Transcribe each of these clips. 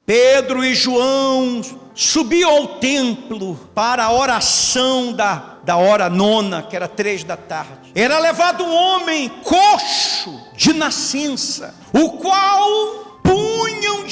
Pedro e João subiam ao templo para a oração da hora nona, que era 3 da tarde. Era levado um homem coxo de nascença, o qual punham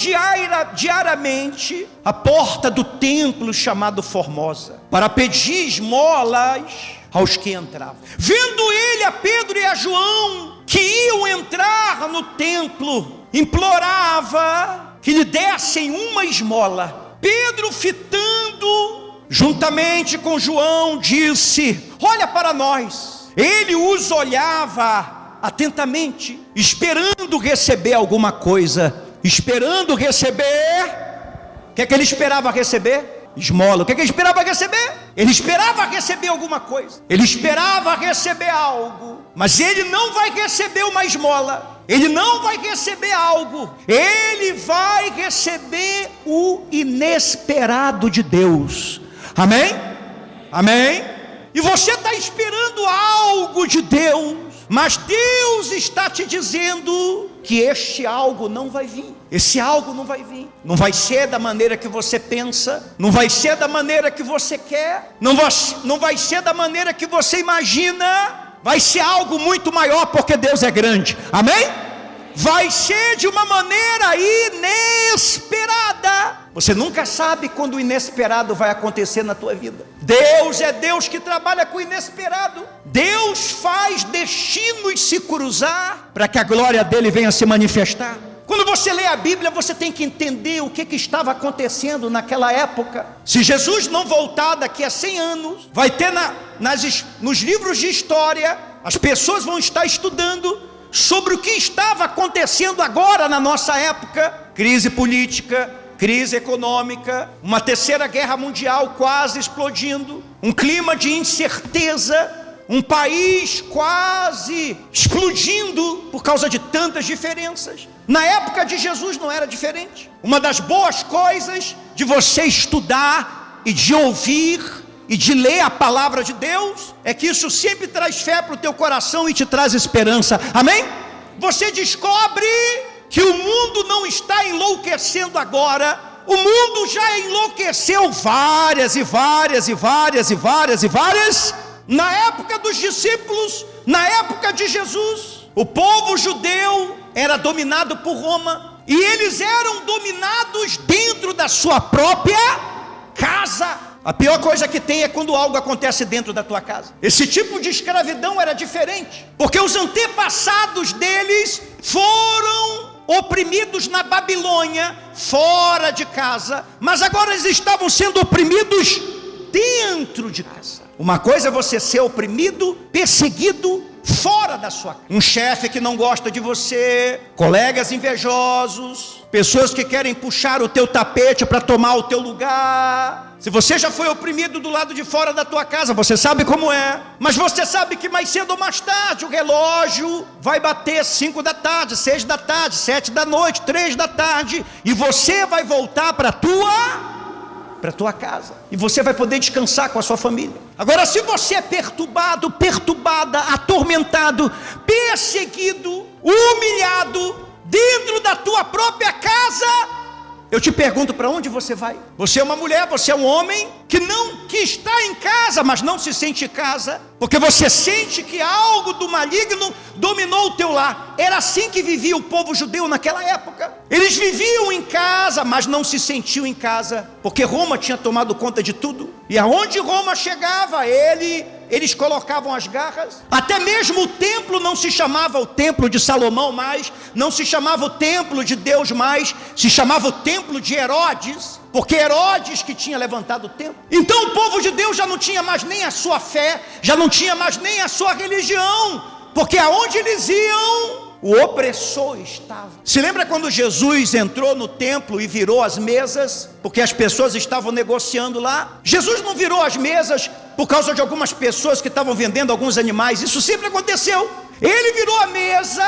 diariamente a porta do templo chamado Formosa, para pedir esmolas aos que entravam. Vendo ele a Pedro e a João, que iam entrar no templo, implorava que lhe dessem uma esmola. Pedro, fitando juntamente com João, disse: olha para nós. Ele os olhava atentamente, esperando receber alguma coisa, esperando receber. O que é que ele esperava receber? Esmola. O que é que ele esperava receber? Ele esperava receber alguma coisa, ele esperava receber algo, mas ele não vai receber uma esmola, ele não vai receber algo, ele vai receber o inesperado de Deus. Amém? Amém? E você está esperando algo de Deus, mas Deus está te dizendo que este algo não vai vir. Esse algo não vai vir. Não vai ser da maneira que você pensa, não vai ser da maneira que você quer, não vai ser da maneira que você imagina. Vai ser algo muito maior, porque Deus é grande. Amém? Vai ser de uma maneira inesperada. Você nunca sabe quando o inesperado vai acontecer na tua vida. Deus é Deus que trabalha com o inesperado. Deus faz destinos se cruzar para que a glória dele venha se manifestar. Quando você lê a Bíblia, você tem que entender o que estava acontecendo naquela época. Se Jesus não voltar daqui a 100 anos, vai ter nos livros de história, as pessoas vão estar estudando sobre o que estava acontecendo agora na nossa época. Crise política, crise econômica, uma terceira guerra mundial quase explodindo, um clima de incerteza, um país quase explodindo por causa de tantas diferenças. Na época de Jesus não era diferente. Uma das boas coisas de você estudar e de ouvir e de ler a palavra de Deus é que isso sempre traz fé para o teu coração e te traz esperança. Amém? Você descobre que o mundo não está enlouquecendo agora. O mundo já enlouqueceu várias na época dos discípulos, na época de Jesus. O povo judeu era dominado por Roma, e eles eram dominados dentro da sua própria casa. A pior coisa que tem é quando algo acontece dentro da tua casa. Esse tipo de escravidão era diferente, porque os antepassados deles foram oprimidos na Babilônia, fora de casa, mas agora eles estavam sendo oprimidos dentro de casa. Uma coisa é você ser oprimido, perseguido fora da sua casa. Um chefe que não gosta de você, colegas invejosos, pessoas que querem puxar o teu tapete para tomar o teu lugar. Se você já foi oprimido do lado de fora da tua casa, você sabe como é. Mas você sabe que mais cedo ou mais tarde o relógio vai bater 5 da tarde, 6 da tarde, 7 da noite, 3 da tarde, e você vai voltar para tua casa, e você vai poder descansar com a sua família. Agora, se você é perturbado, perturbada, atormentado, perseguido, humilhado dentro da tua própria casa, eu te pergunto, para onde você vai? Você é uma mulher, você é um homem que está em casa, mas não se sente em casa, porque você sente que algo do maligno dominou o teu lar. Era assim que vivia o povo judeu naquela época. Eles viviam em casa, mas não se sentiam em casa, porque Roma tinha tomado conta de tudo. E aonde Roma chegava, eles colocavam as garras. Até mesmo o templo não se chamava o templo de Salomão mais, não se chamava o templo de Deus mais, se chamava o templo de Herodes, porque Herodes que tinha levantado o templo. Então o povo de Deus já não tinha mais nem a sua fé, já não tinha mais nem a sua religião, porque aonde eles iam, o opressor estava. Se lembra quando Jesus entrou no templo e virou as mesas, porque as pessoas estavam negociando lá? Jesus não virou as mesas por causa de algumas pessoas que estavam vendendo alguns animais, isso sempre aconteceu. Ele virou a mesa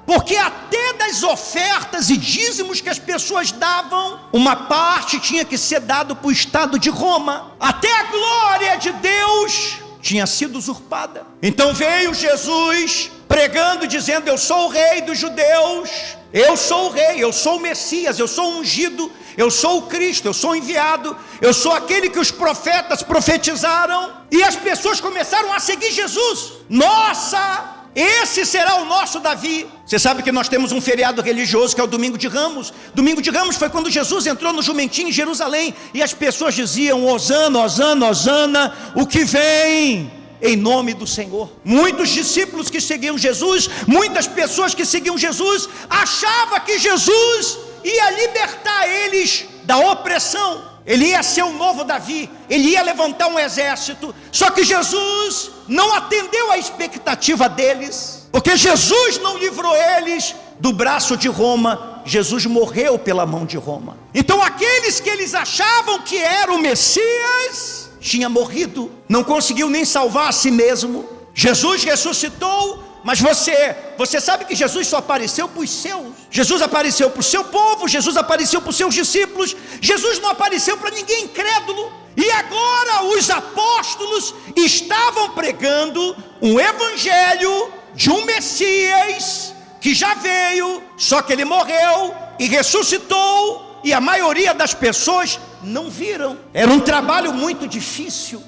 porque até das ofertas e dízimos que as pessoas davam, uma parte tinha que ser dado para o Estado de Roma. Até a glória de Deus tinha sido usurpada. Então veio Jesus pregando, dizendo: eu sou o rei dos judeus, eu sou o rei, eu sou o Messias, eu sou o ungido, eu sou o Cristo, eu sou o enviado, eu sou aquele que os profetas profetizaram. E as pessoas começaram a seguir Jesus. Nossa, esse será o nosso Davi. Você sabe que nós temos um feriado religioso que é o Domingo de Ramos. Domingo de Ramos foi quando Jesus entrou no jumentinho em Jerusalém, e as pessoas diziam: Hosana, Hosana, Hosana, o que vem em nome do Senhor. Muitos discípulos que seguiam Jesus, muitas pessoas que seguiam Jesus, achavam que Jesus ia libertar eles da opressão. Ele ia ser o novo Davi, ele ia levantar um exército. Só que Jesus não atendeu a expectativa deles, porque Jesus não livrou eles do braço de Roma. Jesus morreu pela mão de Roma. Então aqueles que eles achavam que era o Messias tinha morrido, não conseguiu nem salvar a si mesmo. Jesus ressuscitou, mas você sabe que Jesus só apareceu para os seus. Jesus apareceu para o seu povo, Jesus apareceu para os seus discípulos. Jesus não apareceu para ninguém incrédulo. E agora os apóstolos estavam pregando um evangelho de um Messias que já veio, só que ele morreu e ressuscitou, e a maioria das pessoas não viram. Era um trabalho muito difícil,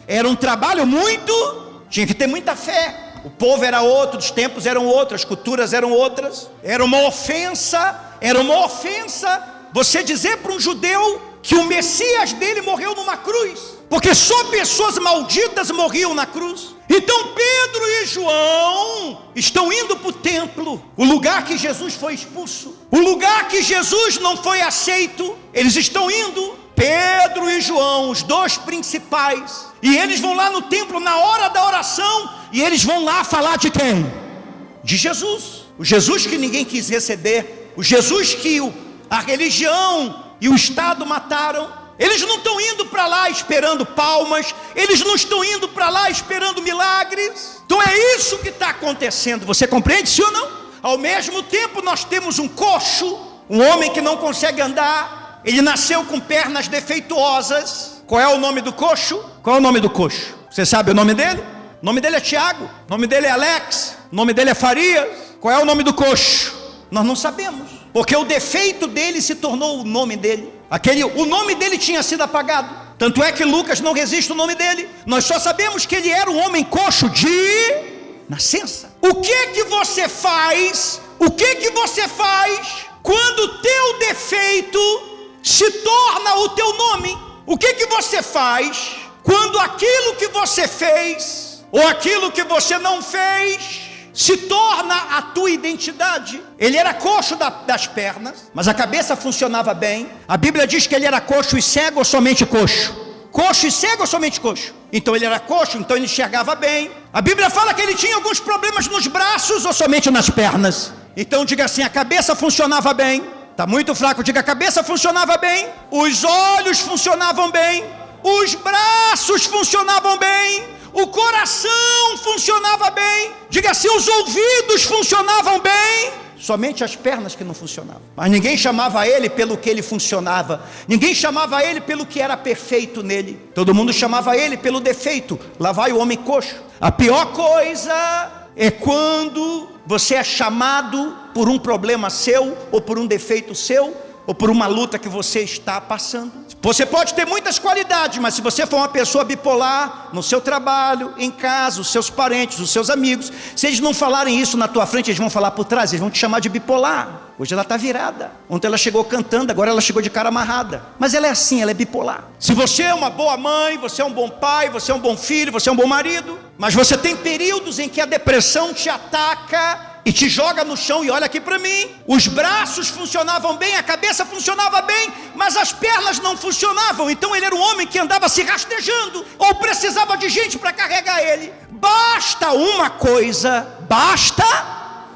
tinha que ter muita fé. O povo era outro, os tempos eram outros, as culturas eram outras. Era uma ofensa você dizer para um judeu que o Messias dele morreu numa cruz, porque só pessoas malditas morriam na cruz. Então Pedro e João estão indo para o templo, o lugar que Jesus foi expulso, o lugar que Jesus não foi aceito. Eles estão indo, Pedro e João, os dois principais, e eles vão lá no templo na hora da oração, e eles vão lá falar de quem? De Jesus. O Jesus que ninguém quis receber, o Jesus que a religião e o Estado mataram. Eles não estão indo para lá esperando palmas, eles não estão indo para lá esperando milagres. Então é isso que está acontecendo. Você compreende, sim ou não? Ao mesmo tempo nós temos um coxo, um homem que não consegue andar. Ele nasceu com pernas defeituosas. Qual é o nome do coxo? Qual é o nome do coxo? Você sabe o nome dele? O nome dele é Tiago, o nome dele é Alex, o nome dele é Farias. Qual é o nome do coxo? Nós não sabemos, porque o defeito dele se tornou o nome dele. O nome dele tinha sido apagado. Tanto é que Lucas não resiste o nome dele. Nós só sabemos que ele era um homem coxo de nascença. O que você faz? O que você faz quando o teu defeito se torna o teu nome? O que você faz quando aquilo que você fez ou aquilo que você não fez se torna a tua identidade? Ele era coxo das pernas, mas a cabeça funcionava bem. A Bíblia diz que ele era coxo e cego ou somente coxo? Coxo e cego ou somente coxo? Então ele era coxo, então ele enxergava bem. A Bíblia fala que ele tinha alguns problemas nos braços ou somente nas pernas? Então diga assim: a cabeça funcionava bem. Está muito fraco, diga: a cabeça funcionava bem, os olhos funcionavam bem, os braços funcionavam bem, o coração funcionava bem. Diga assim: os ouvidos funcionavam bem. Somente as pernas que não funcionavam. Mas ninguém chamava ele pelo que ele funcionava, ninguém chamava ele pelo que era perfeito nele. Todo mundo chamava ele pelo defeito. Lá vai o homem coxo. A pior coisa é quando você é chamado por um problema seu, ou por um defeito seu, ou por uma luta que você está passando. Você pode ter muitas qualidades, mas se você for uma pessoa bipolar, no seu trabalho, em casa, os seus parentes, os seus amigos, se eles não falarem isso na tua frente, eles vão falar por trás, eles vão te chamar de bipolar. Hoje ela está virada. Ontem ela chegou cantando, agora ela chegou de cara amarrada. Mas ela é assim, ela é bipolar. Se você é uma boa mãe, você é um bom pai, você é um bom filho, você é um bom marido, mas você tem períodos em que a depressão te ataca e te joga no chão. E olha aqui para mim, os braços funcionavam bem, a cabeça funcionava bem, mas as pernas não funcionavam. Então ele era um homem que andava se rastejando, ou precisava de gente para carregar ele. Basta uma coisa, basta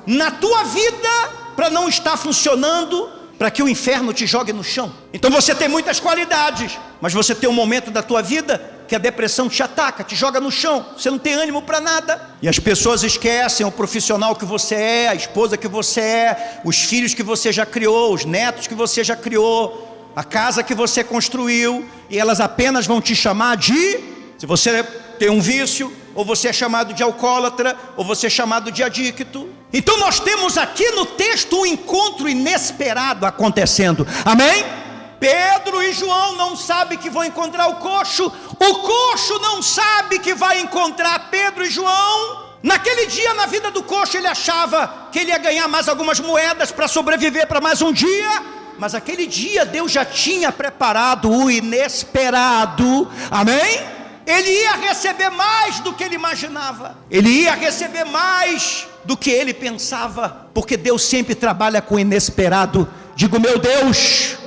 na tua vida para não estar funcionando, para que o inferno te jogue no chão. Então você tem muitas qualidades, mas você tem um momento da tua vida que a depressão te ataca, te joga no chão, você não tem ânimo para nada. E as pessoas esquecem o profissional que você é, a esposa que você é, os filhos que você já criou, os netos que você já criou, a casa que você construiu, e elas apenas vão te chamar de, se você tem um vício, ou você é chamado de alcoólatra, ou você é chamado de adicto. Então nós temos aqui no texto um encontro inesperado acontecendo, amém? Pedro e João não sabem que vão encontrar o coxo não sabe que vai encontrar Pedro e João. Naquele dia na vida do coxo ele achava que ele ia ganhar mais algumas moedas para sobreviver para mais um dia, mas aquele dia Deus já tinha preparado o inesperado, amém? Ele ia receber mais do que ele imaginava, ele ia receber mais do que ele pensava, porque Deus sempre trabalha com o inesperado. Digo, meu Deus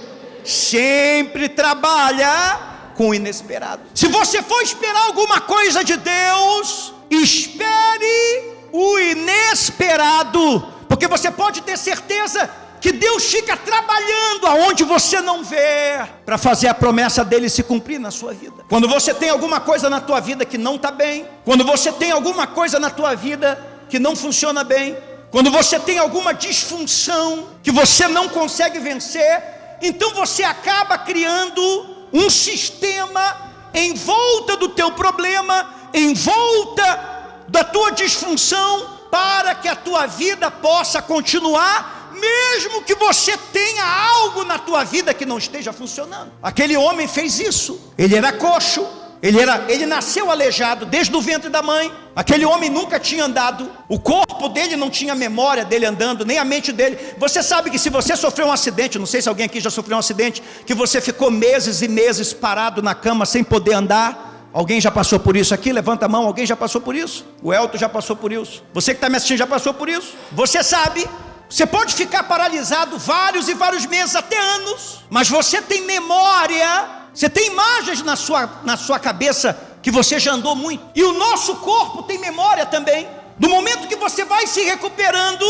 sempre trabalha com o inesperado. Se você for esperar alguma coisa de Deus, espere o inesperado, porque você pode ter certeza que Deus fica trabalhando aonde você não vê, para fazer a promessa dele se cumprir na sua vida. Quando você tem alguma coisa na tua vida que não está bem, quando você tem alguma coisa na tua vida que não funciona bem, quando você tem alguma disfunção que você não consegue vencer, então você acaba criando um sistema em volta do teu problema, em volta da tua disfunção, para que a tua vida possa continuar, mesmo que você tenha algo na tua vida que não esteja funcionando. Aquele homem fez isso. Ele era coxo, ele nasceu aleijado desde o ventre da mãe. Aquele homem nunca tinha andado, o corpo dele não tinha memória dele andando, nem a mente dele. Você sabe que se você sofreu um acidente, não sei se alguém aqui já sofreu um acidente, que você ficou meses e meses parado na cama sem poder andar. Alguém já passou por isso aqui? Levanta a mão. Alguém já passou por isso? O Elton já passou por isso. Você que está me assistindo já passou por isso. Você sabe, você pode ficar paralisado vários e vários meses, até anos, mas você tem memória, você tem imagens na sua cabeça que você já andou muito. E o nosso corpo tem memória também. No momento que você vai se recuperando,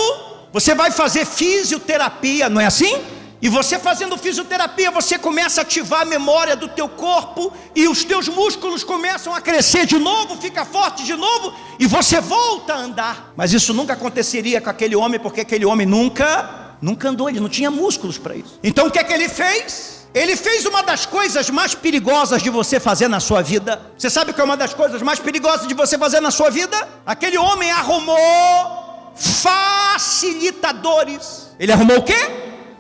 você vai fazer fisioterapia, não é assim? E você fazendo fisioterapia, você começa a ativar a memória do teu corpo, e os teus músculos começam a crescer de novo, fica forte de novo, e você volta a andar. Mas isso nunca aconteceria com aquele homem, porque aquele homem nunca andou, ele não tinha músculos para isso. Então o que é que ele fez? Ele fez uma das coisas mais perigosas de você fazer na sua vida. Você sabe qual é uma das coisas mais perigosas de você fazer na sua vida? Aquele homem arrumou facilitadores. Ele arrumou o quê?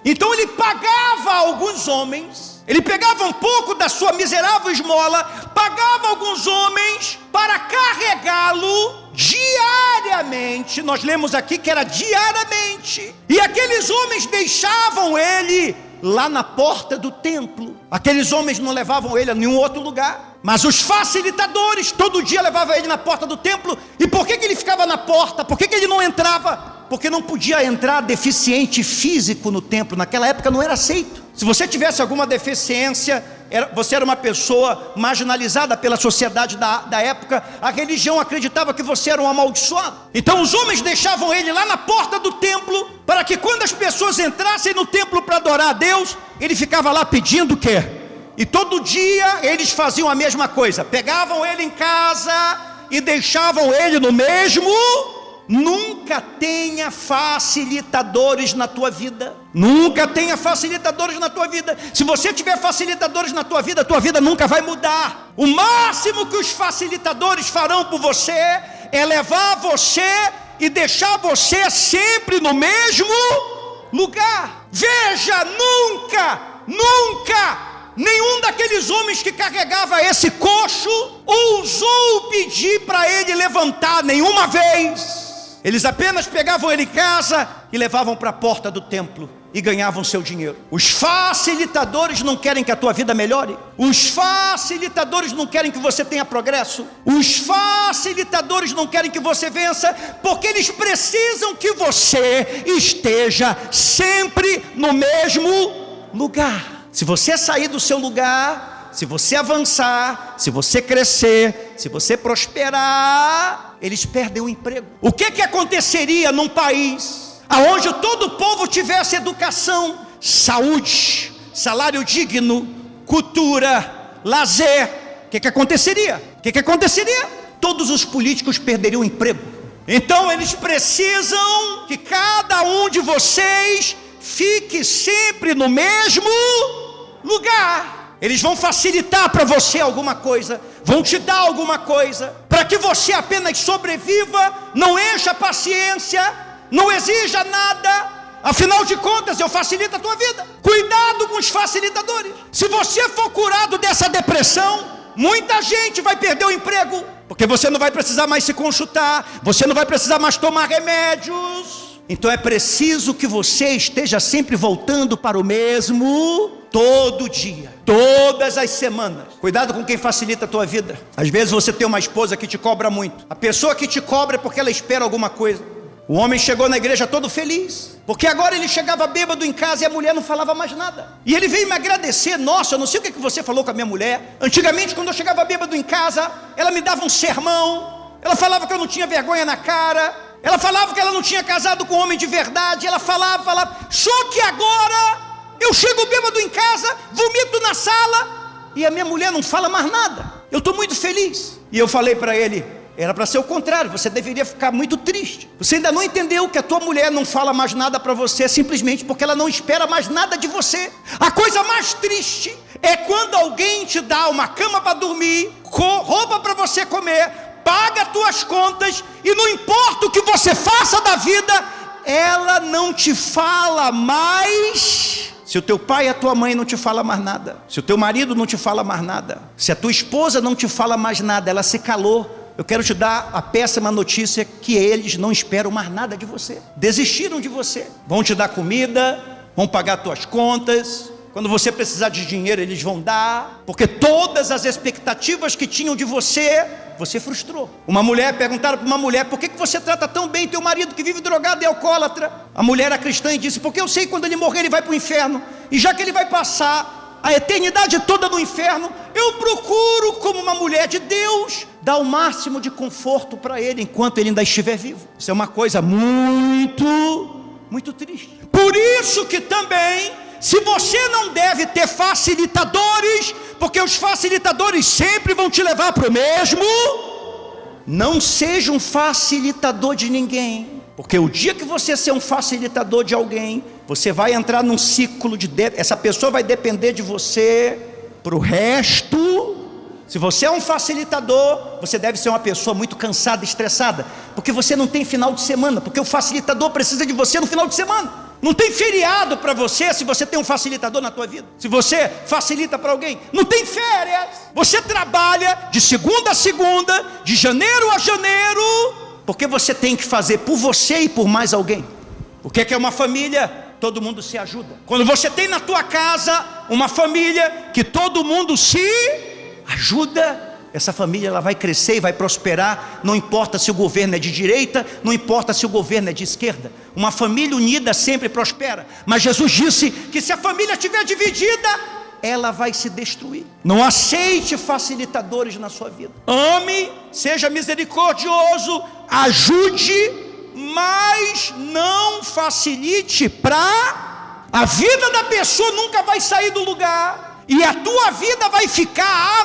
Então ele pagava alguns homens, ele pegava um pouco da sua miserável esmola, pagava alguns homens para carregá-lo diariamente. Nós lemos aqui que era diariamente. E aqueles homens deixavam ele lá na porta do templo. Aqueles homens não levavam ele a nenhum outro lugar, mas os facilitadores todo dia levavam ele na porta do templo. E por que ele ficava na porta? Por que ele não entrava? Porque não podia entrar deficiente físico no templo. Naquela época não era aceito. Se você tivesse alguma deficiência, você era uma pessoa marginalizada pela sociedade da época. A religião acreditava que você era um amaldiçoado. Então os homens deixavam ele lá na porta do templo, para que quando as pessoas entrassem no templo para adorar a Deus, ele ficava lá pedindo o quê? E todo dia eles faziam a mesma coisa. Pegavam ele em casa e deixavam ele no mesmo. Nunca tenha facilitadores na tua vida. Nunca tenha facilitadores na tua vida. Se você tiver facilitadores na tua vida nunca vai mudar. O máximo que os facilitadores farão por você é levar você e deixar você sempre no mesmo lugar. Veja, nunca nenhum daqueles homens que carregava esse coxo ousou pedir para ele levantar nenhuma vez. Eles apenas pegavam ele em casa e levavam para a porta do templo e ganhavam seu dinheiro. Os facilitadores não querem que a tua vida melhore. Os facilitadores não querem que você tenha progresso. Os facilitadores não querem que você vença, porque eles precisam que você esteja sempre no mesmo lugar. Se você sair do seu lugar, se você avançar, se você crescer, se você prosperar, eles perdem o emprego. O que aconteceria num país aonde todo o povo tivesse educação, saúde, salário digno, cultura, lazer? O que aconteceria? Todos os políticos perderiam o emprego. Então eles precisam que cada um de vocês fique sempre no mesmo lugar. Eles vão facilitar para você alguma coisa, vão te dar alguma coisa, para que você apenas sobreviva, não encha a paciência, não exija nada. Afinal de contas, eu facilito a tua vida. Cuidado com os facilitadores. Se você for curado dessa depressão, muita gente vai perder o emprego, porque você não vai precisar mais se consultar, você não vai precisar mais tomar remédios. Então é preciso que você esteja sempre voltando para o mesmo, todo dia, todas as semanas. Cuidado com quem facilita a tua vida. Às vezes você tem uma esposa que te cobra muito. A pessoa que te cobra é porque ela espera alguma coisa. O homem chegou na igreja todo feliz, porque agora ele chegava bêbado em casa e a mulher não falava mais nada. E ele veio me agradecer. Nossa, eu não sei o que você falou com a minha mulher. Antigamente, quando eu chegava bêbado em casa, ela me dava um sermão. Ela falava que eu não tinha vergonha na cara. Ela falava que ela não tinha casado com um homem de verdade. Ela falava. Só que agora, eu chego bêbado em casa, vomito na sala, e a minha mulher não fala mais nada. Eu estou muito feliz. E eu falei para ele, era para ser o contrário, você deveria ficar muito triste. Você ainda não entendeu que a tua mulher não fala mais nada para você, simplesmente porque ela não espera mais nada de você. A coisa mais triste é quando alguém te dá uma cama para dormir, roupa para você comer, paga as tuas contas, e não importa o que você faça da vida, ela não te fala mais. Se o teu pai e a tua mãe não te falam mais nada, se o teu marido não te fala mais nada, se a tua esposa não te fala mais nada, ela se calou, eu quero te dar a péssima notícia que eles não esperam mais nada de você. Desistiram de você. Vão te dar comida, vão pagar tuas contas. Quando você precisar de dinheiro, eles vão dar. Porque todas as expectativas que tinham de você, você frustrou. Perguntaram para uma mulher, por que você trata tão bem teu marido que vive drogado e alcoólatra? A mulher era cristã e disse, porque eu sei que quando ele morrer ele vai para o inferno. E já que ele vai passar a eternidade toda no inferno, eu procuro, como uma mulher de Deus, dar o máximo de conforto para ele enquanto ele ainda estiver vivo. Isso é uma coisa muito, muito triste. Por isso que também, se você não deve ter facilitadores, porque os facilitadores sempre vão te levar para o mesmo, não seja um facilitador de ninguém. Porque o dia que você ser um facilitador de alguém, você vai entrar num ciclo essa pessoa vai depender de você para o resto. Se você é um facilitador, você deve ser uma pessoa muito cansada, estressada, porque você não tem final de semana, porque o facilitador precisa de você no final de semana. Não tem feriado para você se você tem um facilitador na tua vida. Se você facilita para alguém, não tem férias. Você trabalha de segunda a segunda, de janeiro a janeiro, porque você tem que fazer por você e por mais alguém. O que é uma família? Todo mundo se ajuda. Quando você tem na tua casa uma família que todo mundo se ajuda, essa família ela vai crescer e vai prosperar. Não importa se o governo é de direita, não importa se o governo é de esquerda. Uma família unida sempre prospera. Mas Jesus disse que se a família estiver dividida, ela vai se destruir. Não aceite facilitadores na sua vida. Ame, seja misericordioso, ajude, mas não facilite a vida da pessoa nunca vai sair do lugar, e a tua vida vai ficar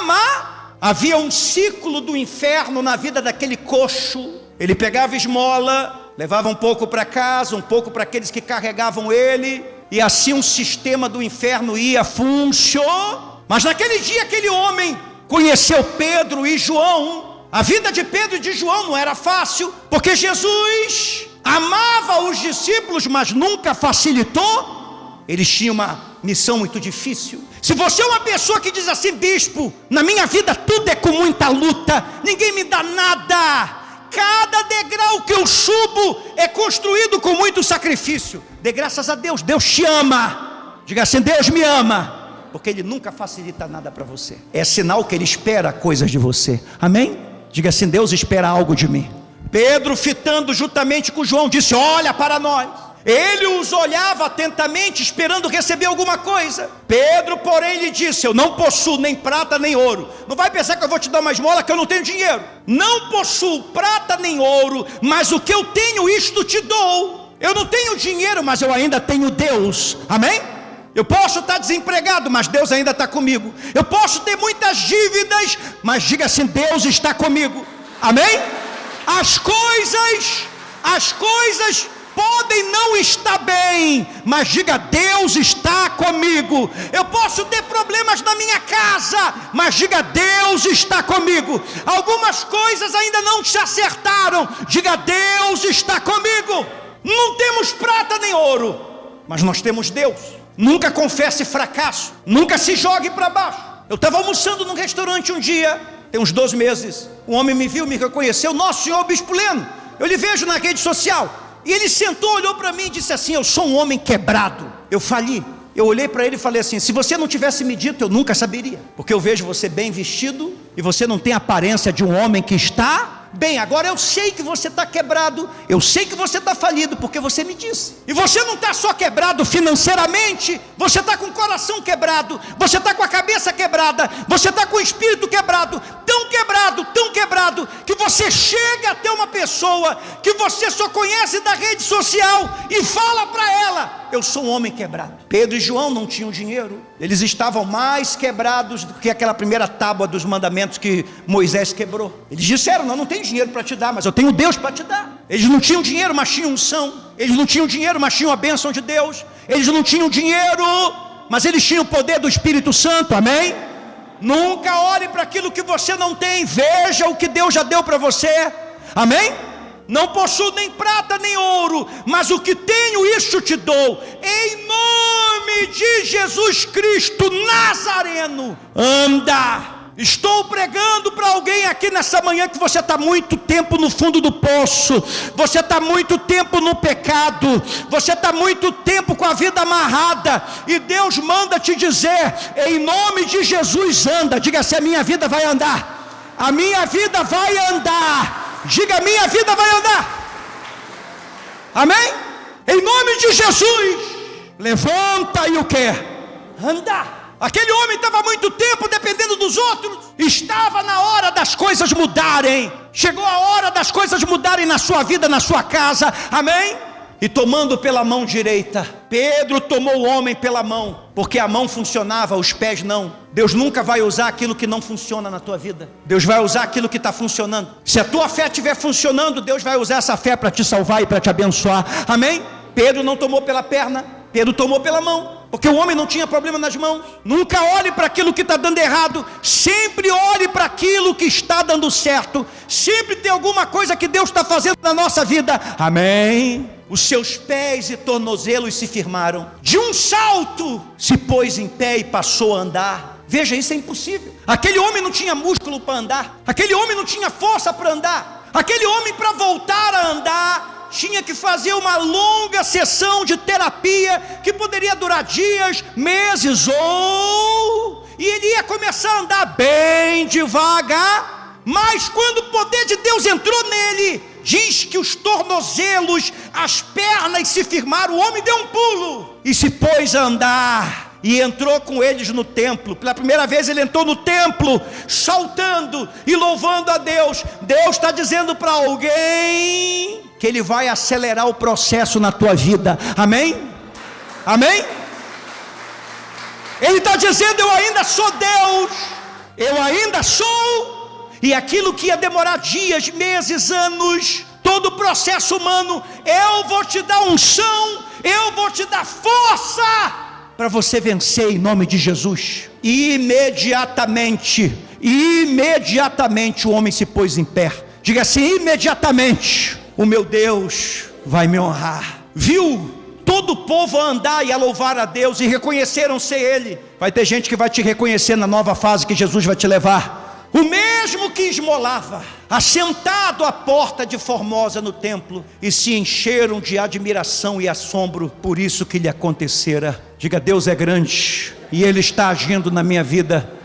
Havia um ciclo do inferno na vida daquele coxo. Ele pegava esmola, levava um pouco para casa, um pouco para aqueles que carregavam ele, e assim um sistema do inferno ia funcionar. Mas naquele dia aquele homem conheceu Pedro e João. A vida de Pedro e de João não era fácil, porque Jesus amava os discípulos, mas nunca facilitou. Eles tinham uma missão muito difícil. Se você é uma pessoa que diz assim, bispo, na minha vida tudo é com muita luta, ninguém me dá nada, cada degrau que eu subo é construído com muito sacrifício, dê graças a Deus, Deus te ama. Diga assim, Deus me ama, porque Ele nunca facilita nada para você. É sinal que Ele espera coisas de você. Amém? Diga assim, Deus espera algo de mim. Pedro, fitando juntamente com João, disse, olha para nós. Ele os olhava atentamente, esperando receber alguma coisa. Pedro, porém, lhe disse, eu não possuo nem prata nem ouro. Não vai pensar que eu vou te dar uma esmola, que eu não tenho dinheiro. Não possuo prata nem ouro, mas o que eu tenho, isto te dou. Eu não tenho dinheiro, mas eu ainda tenho Deus. Amém? Eu posso estar desempregado, mas Deus ainda está comigo. Eu posso ter muitas dívidas, mas diga assim, Deus está comigo. Amém? As coisas podem não estar bem, mas diga: Deus está comigo. Eu posso ter problemas na minha casa, mas diga: Deus está comigo. Algumas coisas ainda não se acertaram, diga: Deus está comigo. Não temos prata nem ouro, mas nós temos Deus. Nunca confesse fracasso, nunca se jogue para baixo. Eu estava almoçando num restaurante um dia, tem uns 12 meses. Um homem me viu, me reconheceu: nosso senhor Bispo Leno, eu lhe vejo na rede social. E ele sentou, olhou para mim e disse assim: eu sou um homem quebrado, eu fali. Eu olhei para ele e falei assim: se você não tivesse me dito, eu nunca saberia, porque eu vejo você bem vestido e você não tem a aparência de um homem que está bem. Agora eu sei que você está quebrado, eu sei que você está falido, porque você me disse. E você não está só quebrado financeiramente, você está com o coração quebrado, você está com a cabeça quebrada, você está com o espírito quebrado, tão quebrado, que você chega até uma pessoa que você só conhece da rede social e fala para ela: eu sou um homem quebrado. Pedro e João não tinham dinheiro, eles estavam mais quebrados do que aquela primeira tábua dos mandamentos que Moisés quebrou. Eles disseram: não tenho dinheiro para te dar, mas eu tenho Deus para te dar. Eles não tinham dinheiro, mas tinham unção. Eles não tinham dinheiro, mas tinham a bênção de Deus. Eles não tinham dinheiro, mas eles tinham o poder do Espírito Santo, amém? Nunca olhe para aquilo que você não tem, veja o que Deus já deu para você, amém? Não possuo nem prata nem ouro, mas o que tenho, isso te dou. Em nome de Jesus Cristo Nazareno, anda. Estou pregando para alguém aqui nessa manhã que você está muito tempo no fundo do poço, você está muito tempo no pecado, você está muito tempo com a vida amarrada, e Deus manda te dizer: em nome de Jesus, anda. Diga assim: a minha vida vai andar, a minha vida vai andar. Diga: a minha vida vai andar, amém? Em nome de Jesus, levanta e o que? Anda. Aquele homem estava muito tempo dependendo dos outros. Estava na hora das coisas mudarem. Chegou a hora das coisas mudarem na sua vida, na sua casa, amém? E tomando pela mão direita, Pedro tomou o homem pela mão, porque a mão funcionava, os pés não. Deus nunca vai usar aquilo que não funciona na tua vida. Deus vai usar aquilo que está funcionando. Se a tua fé estiver funcionando, Deus vai usar essa fé para te salvar e para te abençoar, amém? Pedro não tomou pela perna, Pedro tomou pela mão, porque o homem não tinha problema nas mãos. Nunca olhe para aquilo que está dando errado, sempre olhe para aquilo que está dando certo. Sempre tem alguma coisa que Deus está fazendo na nossa vida, amém? Os seus pés e tornozelos se firmaram. De um salto se pôs em pé e passou a andar. Veja, isso é impossível. Aquele homem não tinha músculo para andar, aquele homem não tinha força para andar, aquele homem, para voltar a andar, tinha que fazer uma longa sessão de terapia, que poderia durar dias, meses, e ele ia começar a andar bem devagar. Mas quando o poder de Deus entrou nele, diz que os tornozelos, as pernas se firmaram. O homem deu um pulo e se pôs a andar, e entrou com eles no templo. Pela primeira vez ele entrou no templo, saltando e louvando a Deus. Deus está dizendo para alguém que Ele vai acelerar o processo na tua vida, amém? Amém? Ele está dizendo: eu ainda sou Deus, eu ainda sou, e aquilo que ia demorar dias, meses, anos, todo o processo humano, eu vou te dar unção, eu vou te dar força para você vencer em nome de Jesus. E imediatamente o homem se pôs em pé. Diga assim: imediatamente o meu Deus vai me honrar. Viu todo o povo a andar e a louvar a Deus, e reconheceram ser Ele. Vai ter gente que vai te reconhecer na nova fase que Jesus vai te levar. O mesmo que esmolava, assentado à porta de Formosa no templo, e se encheram de admiração e assombro por isso que lhe acontecera. Diga: Deus é grande, e Ele está agindo na minha vida.